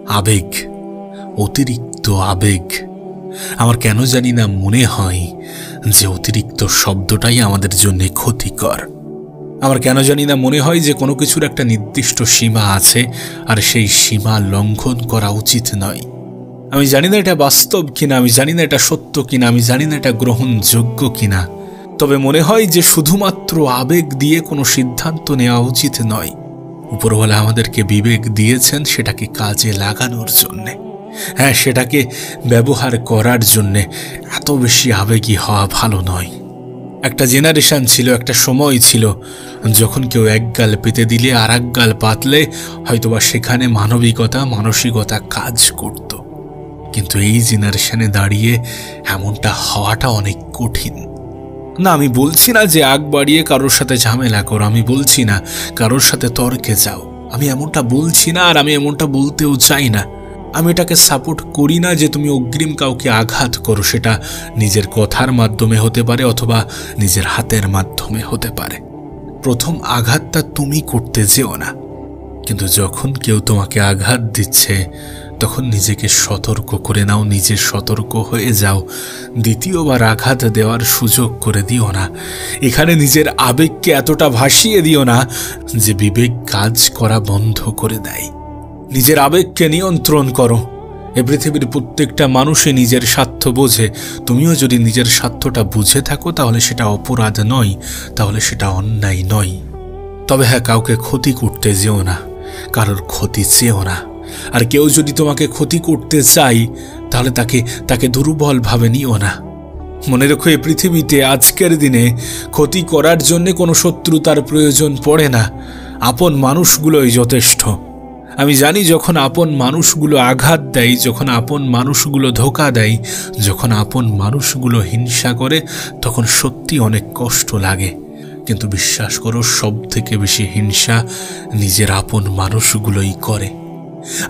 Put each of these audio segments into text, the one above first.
আবেগ, অতিরিক্ত আবেগ। আমার কেন জানি না মনে হয় যে অতিরিক্ত শব্দটাই আমাদের জন্য ক্ষতিকর। আমার কেন জানি না মনে হয় যে কোনো কিছুর একটা নির্দিষ্ট সীমা আছে, আর সেই সীমা লঙ্ঘন করা উচিত নয়। আমি জানি না এটা বাস্তব কিনা, আমি জানি না এটা সত্য কিনা, আমি জানি না এটা গ্রহণযোগ্য কিনা, তবে মনে হয় যে শুধুমাত্র আবেগ দিয়ে কোনো সিদ্ধান্ত নেওয়া উচিত নয়। উপরওয়ালা আমাদেরকে বিবেক দিয়েছেন সেটাকে কাজে লাগানোর জন্যে, হ্যাঁ, সেটাকে ব্যবহার করার জন্যে। এত বেশি আবেগী হওয়া ভালো নয়। একটা জেনারেশন ছিল, একটা সময় ছিল যখন কেউ এক গাল পেতে দিলে আর এক গাল পাতলে হয়তোবা সেখানে মানবিকতা, মানসিকতা কাজ করত। কিন্তু এই জেনারেশনে দাঁড়িয়ে এমনটা হওয়াটা অনেক কঠিন। না, আমি বলছি না যে আগ বাড়িয়ে কারোর সাথে ঝামেলা করো, আমি বলছি না কারোর সাথে তর্কে যাও, আমি এমনটা বলছি না, আর আমি এমনটা বলতেও চাই না। আমি এটাকে সাপোর্ট করি না যে তুমি অগ্রিম কাউকে আঘাত করো। সেটা নিজের কথার মাধ্যমে হতে পারে অথবা নিজের হাতের মাধ্যমে হতে পারে। প্রথম আঘাতটা তুমি করতে যেও না, কিন্তু যখন কেউ তোমাকে আঘাত দিচ্ছে তখন নিজেকে সতর্ক করে নাও, নিজে সতর্ক হয়ে যাও। দ্বিতীয়বার আঘাত দেওয়ার সুযোগ করে দিও না। এখানে নিজের আবেগকে এতটা ভাসিয়ে দিও না যে বিবেক কাজ করা বন্ধ করে দেয়। নিজের আবেগকে নিয়ন্ত্রণ করো। এ পৃথিবীর প্রত্যেকটা মানুষই নিজের স্বার্থ বোঝে। তুমিও যদি নিজের স্বার্থটা বুঝে থাকো তাহলে সেটা অপরাধ নয়, তাহলে সেটা অন্যায় নয়। তবে হ্যাঁ, কাউকে ক্ষতি করতে যেও না, কারোর ক্ষতি চেয়েও না। আর কেউ যদি তোমাকে ক্ষতি করতে চায় তাহলে তাকে দুর্বলভাবে নিও না। মনে রেখো, এই পৃথিবীতে আজকের দিনে ক্ষতি করার জন্য কোনো শত্রুতার প্রয়োজন পড়ে না। আপন মানুষগুলোই যথেষ্ট। আমি জানি যখন আপন মানুষগুলো আঘাত দেয়, যখন আপন মানুষগুলো ধোঁকা দেয়, যখন আপন মানুষগুলো হিংসা করে, তখন সত্যি অনেক কষ্ট লাগে। কিন্তু বিশ্বাস করো, সব থেকে বেশি হিংসা নিজের আপন মানুষগুলোই করে।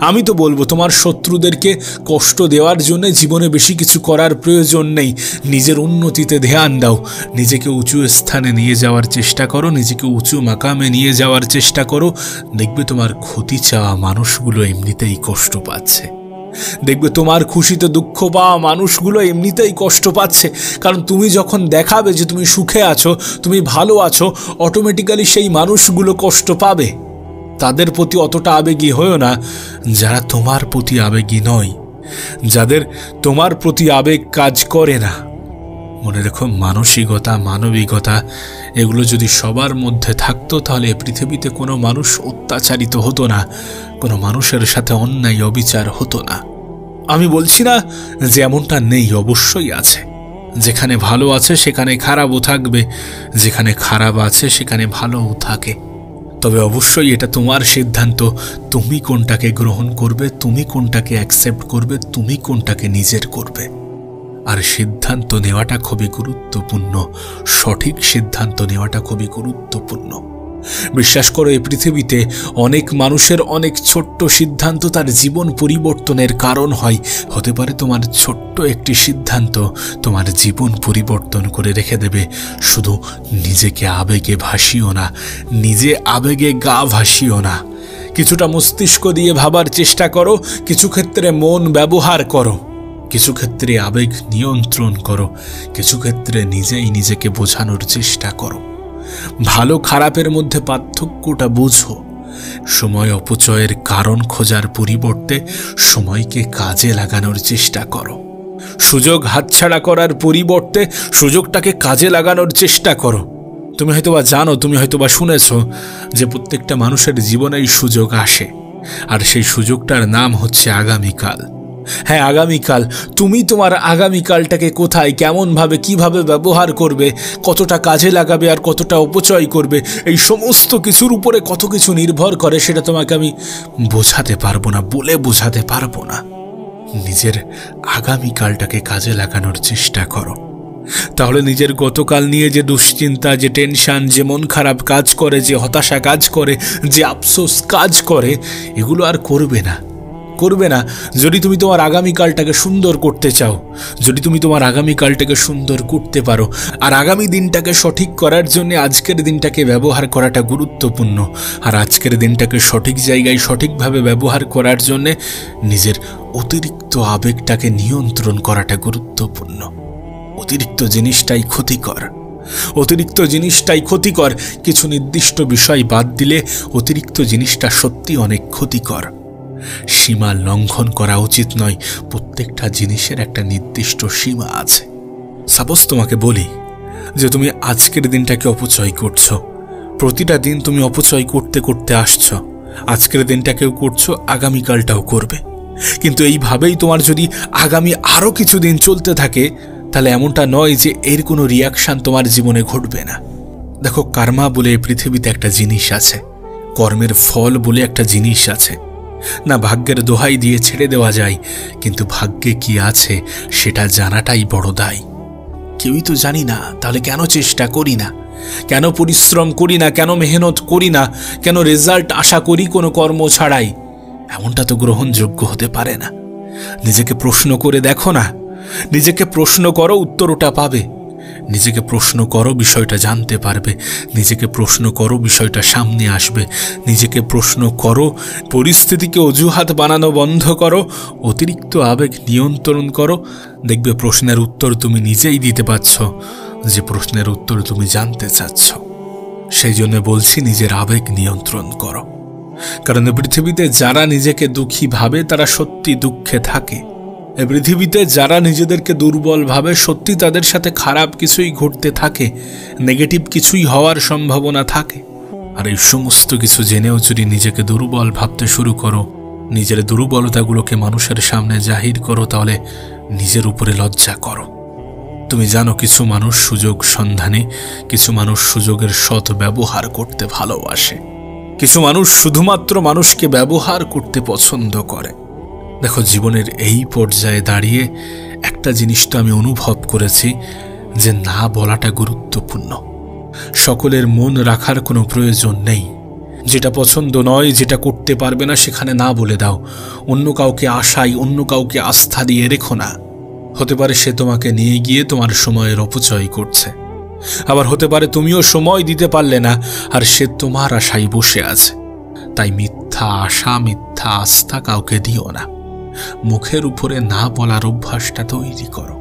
আমি তো বলবো, তোমার শত্রুদেরকে কষ্ট দেওয়ার জন্য জীবনে বেশি কিছু করার প্রয়োজন নেই। নিজের উন্নতিতে ধ্যান দাও, নিজেকে উঁচু স্থানে নিয়ে যাওয়ার চেষ্টা করো, নিজেকে উঁচু মাকামে নিয়ে যাওয়ার চেষ্টা করো। দেখবে তোমার ক্ষতি চাওয়া মানুষগুলো এমনিতেই কষ্ট পাচ্ছে। দেখবে তোমার খুশিতে দুঃখ পাওয়া মানুষগুলো এমনিতেই কষ্ট পাচ্ছে। কারণ তুমি যখন দেখাবে যে তুমি সুখে আছো, তুমি ভালো আছো, অটোমেটিক্যালি সেই মানুষগুলো কষ্ট পাবে। তাদের প্রতি অতটা আবেগী হয়েও না যারা তোমার প্রতি আবেগী নয়, যাদের তোমার প্রতি আবেগ কাজ করে না। মনে রেখো, মানসিকতা, মানবিকতা এগুলো যদি সবার মধ্যে থাকতো তাহলে পৃথিবীতে কোনো মানুষ অত্যাচারিত হতো না, কোনো মানুষের সাথে অন্যায় অবিচার হতো না। আমি বলছি না যে এমনটা নেই, অবশ্যই আছে। যেখানে ভালো আছে সেখানে খারাপও থাকবে, যেখানে খারাপ আছে সেখানে ভালোও থাকে। তবে অবশ্যই এটা তোমার সিদ্ধান্ত, তুমি কোনটাকে গ্রহণ করবে, তুমি কোনটাকে অ্যাকসেপ্ট করবে, তুমি কোনটাকে নিজের করবে। আর সিদ্ধান্ত নেওয়াটা খুবই গুরুত্বপূর্ণ, সঠিক সিদ্ধান্ত নেওয়াটা খুবই গুরুত্বপূর্ণ। বিশ্বাস করো, এই পৃথিবীতে অনেক মানুষের অনেক ছোট্ট সিদ্ধান্ত তার জীবন পরিবর্তনের কারণ হয়। হতে পারে তোমার ছোট্ট একটি সিদ্ধান্ত তোমার জীবন পরিবর্তন করে রেখে দেবে। শুধু নিজেকে আবেগে ভাসিও না, নিজে আবেগে গা ভাসিও না। কিছুটা মস্তিষ্ক দিয়ে ভাবার চেষ্টা করো, কিছু ক্ষেত্রে মন ব্যবহার করো, কিছু ক্ষেত্রে আবেগ নিয়ন্ত্রণ করো, কিছু ক্ষেত্রে নিজেই নিজেকে বোঝানোর চেষ্টা করো। ভালো খারাপের মধ্যে পার্থক্যটা বুঝো। সময় অপচয়ের কারণ খোঁজার পরিবর্তে সময়কে কাজে লাগানোর চেষ্টা করো। সুযোগ হাতছাড়া করার পরিবর্তে সুযোগটাকে কাজে লাগানোর চেষ্টা করো। তুমি হয়তোবা জানো, তুমি হয়তোবা শুনেছ যে প্রত্যেকটা মানুষের জীবনেই সুযোগ আসে, আর সেই সুযোগটার নাম হচ্ছে আগামীকাল। হ্যাঁ, আগামীকাল। তুমি তোমার আগামীকালটাকে কোথায়, কেমনভাবে, কিভাবে ব্যবহার করবে, কতটা কাজে লাগাবে আর কতটা অপচয় করবে, এই সমস্ত কিছুর উপরে কত কিছু নির্ভর করে সেটা তোমাকে আমি বোঝাতে পারবো না, বলে বোঝাতে পারবো না। নিজের আগামীকালটাকে কাজে লাগানোর চেষ্টা করো। তাহলে নিজের গতকাল নিয়ে যে দুশ্চিন্তা, যে টেনশন, যে মন খারাপ কাজ করে, যে হতাশা কাজ করে, যে আফসোস কাজ করে, এগুলো আর করবে না। করবে না যদি তুমি তোমার আগামীকালটাকে সুন্দর করতে চাও, যদি তুমি তোমার আগামীকালটাকে সুন্দর করতে পারো। আর আগামী দিনটাকে সঠিক করার জন্য আজকের দিনটাকে ব্যবহার করাটা গুরুত্বপূর্ণ। আর আজকের দিনটাকে সঠিক জায়গায় সঠিকভাবে ব্যবহার করার জন্যে নিজের অতিরিক্ত আবেগটাকে নিয়ন্ত্রণ করাটা গুরুত্বপূর্ণ। অতিরিক্ত জিনিসটাই ক্ষতিকর, অতিরিক্ত জিনিসটাই ক্ষতিকর। কিছু নির্দিষ্ট বিষয় বাদ দিলে অতিরিক্ত জিনিসটা সত্যি অনেক ক্ষতিকর। সীমা লঙ্ঘন করা উচিত নয়। প্রত্যেকটা জিনিসের একটা নির্দিষ্ট সীমা আছে। সাপোজ তোমাকে বলি যে তুমি আজকের দিনটাকে অপচয় করছো, প্রতিটা দিন তুমি অপচয় করতে করতে আসছো। আজকের দিনটাকেও করছো, আগামীকালটাও করবে। কিন্তু এইভাবেই তোমার যদি আগামী আরও কিছু দিন চলতে থাকে, তাহলে এমনটা নয় যে এর কোনো রিয়াকশান তোমার জীবনে ঘটবে না। দেখো, কার্মা বলে পৃথিবীতে একটা জিনিস আছে, কর্মের ফল বলে একটা জিনিস আছে। না ভাগ্যের দোহাই দিয়ে ছেড়ে দেওয়া যায়, কিন্তু ভাগ্যে কি আছে সেটা জানাটাই বড় দায়। কেউই তো জানি না, তাহলে কেন চেষ্টা করি না, কেন পরিশ্রম করি না, কেন মেহনত করি না, কেন রেজাল্ট আশা করি কোনো কর্ম ছাড়াই? এমনটা তো গ্রহণযোগ্য হতে পারে না। নিজেকে প্রশ্ন করে দেখো না, নিজেকে প্রশ্ন করো, উত্তর ওটা পাবে। নিজেকে প্রশ্ন করো, বিষয়টা জানতে পারবে। নিজেকে প্রশ্ন করো, বিষয়টা সামনে আসবে। নিজেকে প্রশ্ন করো, পরিস্থিতিকে অজুহাত বানানো বন্ধ করো, অতিরিক্ত আবেগ নিয়ন্ত্রণ করো। দেখবে প্রশ্নের উত্তর তুমি নিজেই দিতে পারছ, যে প্রশ্নের উত্তর তুমি জানতে চাচ্ছ। সেই জন্য বলছি, নিজের আবেগ নিয়ন্ত্রণ করো। কারণ পৃথিবীতে যারা নিজেকে দুঃখী ভাবে তারা সত্যি দুঃখে থাকে। পৃথিবীতে যারা নিজেদেরকে দুর্বল ভাবে, সত্যি তাদের সাথে খারাপ কিছুই ঘটতে থাকে, নেগেটিভ কিছুই হওয়ার সম্ভাবনা থাকে। আর এই সমস্ত কিছু জেনেও যদি নিজেকে দুর্বল ভাবতে শুরু করো, নিজের দুর্বলতাগুলোকে মানুষের সামনে জাহির করো, তাহলে নিজের উপরে লজ্জা করো। তুমি জানো, কিছু মানুষ সুযোগ সন্ধানী, কিছু মানুষ সুযোগের সৎ ব্যবহার করতে ভালোবাসে, কিছু মানুষ শুধুমাত্র মানুষকে ব্যবহার করতে পছন্দ করে। দেখো, জীবনের এই পর্যায়ে দাঁড়িয়ে একটা জিনিস তো আমি অনুভব করেছি, যে না বলাটা গুরুত্বপূর্ণ। সকলের মন রাখার কোনো প্রয়োজন নেই। যেটা পছন্দ নয়, যেটা করতে পারবে না, সেখানে না বলে দাও। অন্য কাউকে আশায়, অন্য কাউকে আস্থা দিয়ে রেখো না। হতে পারে সে তোমাকে নিয়ে গিয়ে তোমার সময়ের অপচয় করছে, আবার হতে পারে তুমিও সময় দিতে পারলে না আর সে তোমার আশায় বসে আছে। তাই মিথ্যা আশা, মিথ্যা আস্থা কাউকে দিও না। মুখের উপরে না বলার অভ্যাসটা তৈরি করো।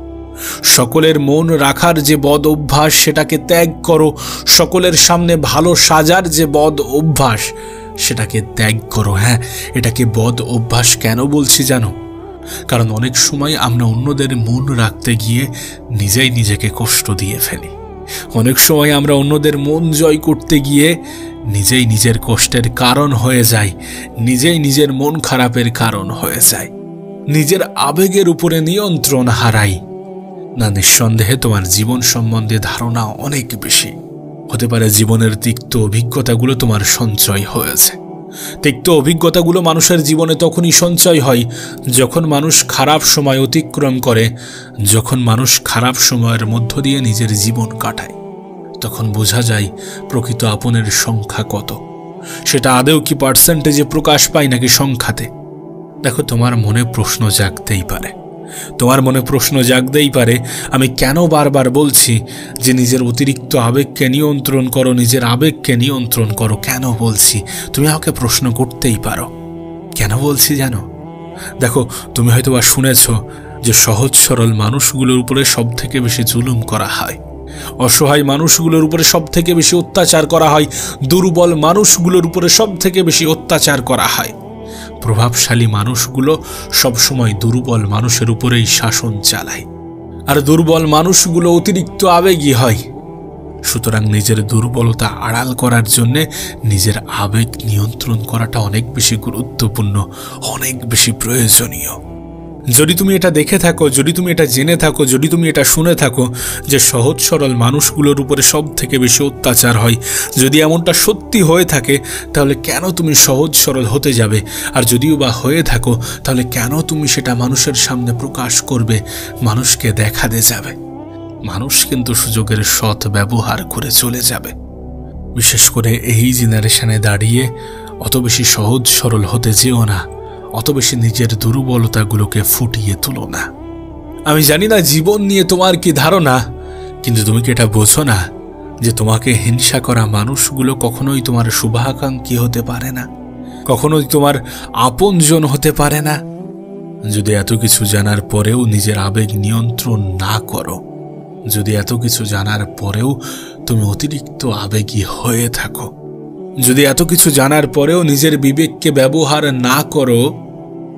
সকলের মন রাখার যে বদ অভ্যাস, সেটাকে ত্যাগ করো। সকলের সামনে ভালো সাজার যে বদ অভ্যাস, সেটাকে ত্যাগ করো। হ্যাঁ, এটাকে বদ অভ্যাস কেন বলছি জানো? কারণ অনেক সময় আমরা অন্যদের মন রাখতে গিয়ে নিজেই নিজেকে কষ্ট দিয়ে ফেলি। অনেক সময় আমরা অন্যদের মন জয় করতে গিয়ে নিজেই নিজের কষ্টের কারণ হয়ে যাই, নিজেই নিজের মন খারাপের কারণ হয়ে যায়, নিজের আবেগের উপরে নিয়ন্ত্রণ হারাই। না, নিঃসন্দেহে তোমার জীবন সম্বন্ধে ধারণা অনেক বেশি। হতে পারে জীবনের তিক্ত অভিজ্ঞতাগুলো তোমার সঞ্চয় হয়েছে। তিক্ত অভিজ্ঞতাগুলো মানুষের জীবনে তখনই সঞ্চয় হয় যখন মানুষ খারাপ সময় অতিক্রম করে, যখন মানুষ খারাপ সময়ের মধ্য দিয়ে নিজের জীবন কাটায়। তখন বোঝা যায় প্রকৃত আপনের সংখ্যা কত। সেটা আদৌ কি পার্সেন্টেজে প্রকাশ পায় নাকি সংখ্যাতে? দেখো, তোমার মনে প্রশ্ন জাগতেই পারে, তোমার মনে প্রশ্ন জাগতেই পারে, আমি কেন বারবার বলছি যে নিজের অতিরিক্ত আবেগকে নিয়ন্ত্রণ করো, নিজের আবেগকে নিয়ন্ত্রণ করো। কেন বলছি তুমি আমাকে প্রশ্ন করতেই পারো। কেন বলছি জানো? দেখো, তুমি হয়তো বা শুনেছ যে সহজ সরল মানুষগুলোর উপরে সব থেকে বেশি জুলুম করা হয়, অসহায় মানুষগুলোর উপরে সব থেকে বেশি অত্যাচার করা হয়, দুর্বল মানুষগুলোর উপরে সব থেকে বেশি অত্যাচার করা হয়। প্রভাবশালী মানুষগুলো সবসময় দুর্বল মানুষের উপরেই শাসন চালায়, আর দুর্বল মানুষগুলো অতিরিক্ত আবেগী হয়। সুতরাং নিজের দুর্বলতা আড়াল করার জন্যে নিজের আবেগ নিয়ন্ত্রণ করাটা অনেক বেশি গুরুত্বপূর্ণ, অনেক বেশি প্রয়োজনীয়। যদি তুমি এটা দেখে থাকো, যদি তুমি এটা জেনে থাকো, যদি তুমি এটা শুনে থাকো যে সহজ সরল মানুষগুলোর উপরে সব থেকে বেশি অত্যাচার হয়, যদি এমনটা সত্যি হয়ে থাকে, তাহলে কেন তুমি সহজ সরল হতে যাবে? আর যদিও বা হয়ে থাকো, তাহলে কেন তুমি সেটা মানুষের সামনে প্রকাশ করবে, মানুষকে দেখাতে যাবে? মানুষ কিন্তু সুযোগের সৎ ব্যবহার করে চলে যাবে। বিশেষ করে এই জেনারেশনে দাঁড়িয়ে অত বেশি সহজ সরল হতে যেও না, অত বেশি নিজের দুর্বলতাগুলোকে ফুটিয়ে তুলো না। আমি জানি না জীবন নিয়ে তোমার কি ধারণা, কিন্তু তুমি কি এটা বোঝো না যে তোমাকে হিংসা করা মানুষগুলো কখনোই তোমার শুভাকাঙ্ক্ষী হতে পারে না, কখনোই তোমার আপনজন হতে পারে না? যদি এত কিছু জানার পরেও নিজের আবেগ নিয়ন্ত্রণ না করো, যদি এত কিছু জানার পরেও তুমি অতিরিক্ত আবেগী হয়ে থাকো, যদি এত কিছু জানার পরেও নিজের বিবেককে ব্যবহার না করো,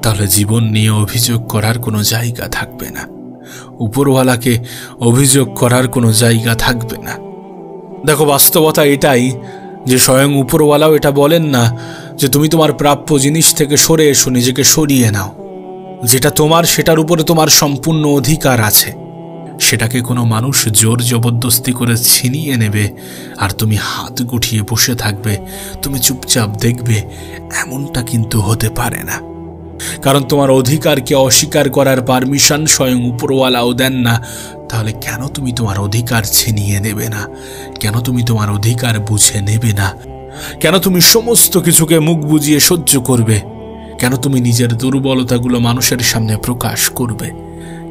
তাহলে জীবন নিয়ে অভিযোগ করার কোনো জায়গা থাকবে না, উপরওয়ালাকে অভিযোগ করার কোনো জায়গা থাকবে না। দেখো, বাস্তবতা এটাই যে স্বয়ং উপরওয়ালাও এটা বলেন না যে তুমি তোমার প্রাপ্য জিনিস থেকে সরে এসো, নিজেকে সরিয়ে নাও। যেটা তোমার সেটার উপরে তোমার সম্পূর্ণ অধিকার আছে। সেটাকে কোনো মানুষ জোর জবরদস্তি করে ছিনিয়ে নেবে আর তুমি হাত গুটিয়ে বসে থাকবে, তুমি চুপচাপ দেখবে, এমনটা কিন্তু হতে পারে না। কারণ তোমার অধিকারকে অস্বীকার করার পারমিশন স্বয়ং উপরওয়ালাও দেন না। তাহলে কেন তুমি তোমার অধিকার ছিনিয়ে নেবে না? কেন তুমি তোমার অধিকার বুঝে নেবে না? কেন তুমি সমস্ত কিছুকে মুখ বুজিয়ে সহ্য করবে? কেন তুমি নিজের দুর্বলতাগুলো মানুষের সামনে প্রকাশ করবে?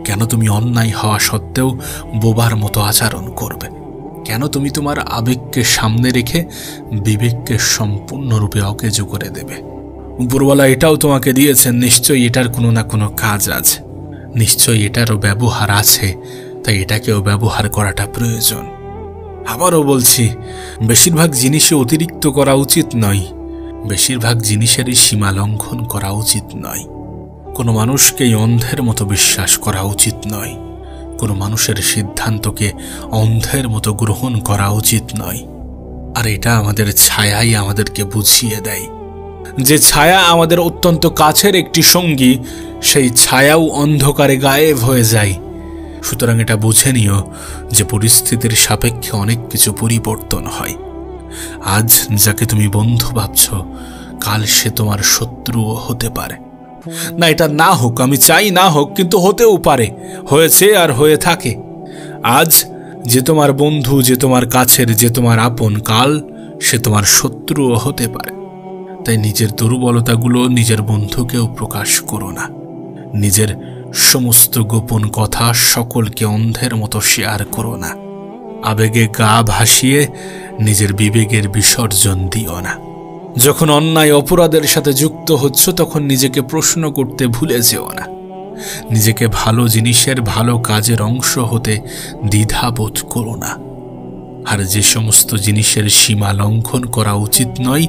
কেন তুমি অন্যায় হওয়া সত্ত্বেও বোবার মতো আচরণ করবে? কেন তুমি তোমার আবেগকে সামনে রেখে বিবেককে সম্পূর্ণরূপে অকেজো করে দেবে? উপরওয়ালা এটাও তোমাকে দিয়েছেন, নিশ্চয়ই এটার কোনো না কোনো কাজ আছে, নিশ্চয়ই এটারও ব্যবহার আছে, তাই এটাকেও ব্যবহার করাটা প্রয়োজন। আবারও বলছি, বেশিরভাগ জিনিসে অতিরিক্ত করা উচিত নয়, বেশিরভাগ জিনিসেরই সীমা লঙ্ঘন করা উচিত নয়। কোনো মানুষকেই অন্ধের মতো বিশ্বাস করা উচিত নয়, কোনো মানুষের সিদ্ধান্তকে অন্ধের মতো গ্রহণ করা উচিত নয়। আর এটা আমাদের ছায়াই আমাদেরকে বুঝিয়ে দেয়। যে ছায়া আমাদের অত্যন্ত কাছের একটি সঙ্গী, সেই ছায়াও অন্ধকারে গায়েব হয়ে যায়। সুতরাং এটা বুঝে নিও যে পরিস্থিতির সাপেক্ষে অনেক কিছু পরিবর্তন হয়। আজ যাকে তুমি বন্ধু ভাবছ, কাল সে তোমার শত্রুও হতে পারে। না, এটা না হোক, আমি চাই না হোক, কিন্তু হতেও পারে, হয়েছে আর হয়ে থাকে। আজ যে তোমার বন্ধু, যে তোমার কাছের, যে তোমার আপন, কাল সে তোমার শত্রুও হতে পারে। তাই নিজের দুর্বলতাগুলো নিজের বন্ধুকেও প্রকাশ করো না। নিজের সমস্ত গোপন কথা সকলকে অন্ধের মতো শেয়ার করো না। আবেগে গা ভাসিয়ে নিজের বিবেকের বিসর্জন দিও না। যখন অন্যায় অপরাধের সাথে যুক্ত হচ্ছ, তখন নিজেকে প্রশ্ন করতে ভুলে যেও না। নিজেকে ভালো জিনিসের, ভালো কাজের অংশ হতে দ্বিধাবোধ করো না। আর যে সমস্ত জিনিসের সীমা লঙ্ঘন করা উচিত নয়,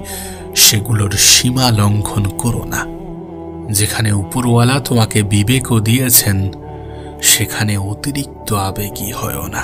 সেগুলোর সীমা লঙ্ঘন করো না। যেখানে উপরওয়ালা তোমাকে বিবেকও দিয়েছেন, সেখানে অতিরিক্ত আবেগী হয়ো না।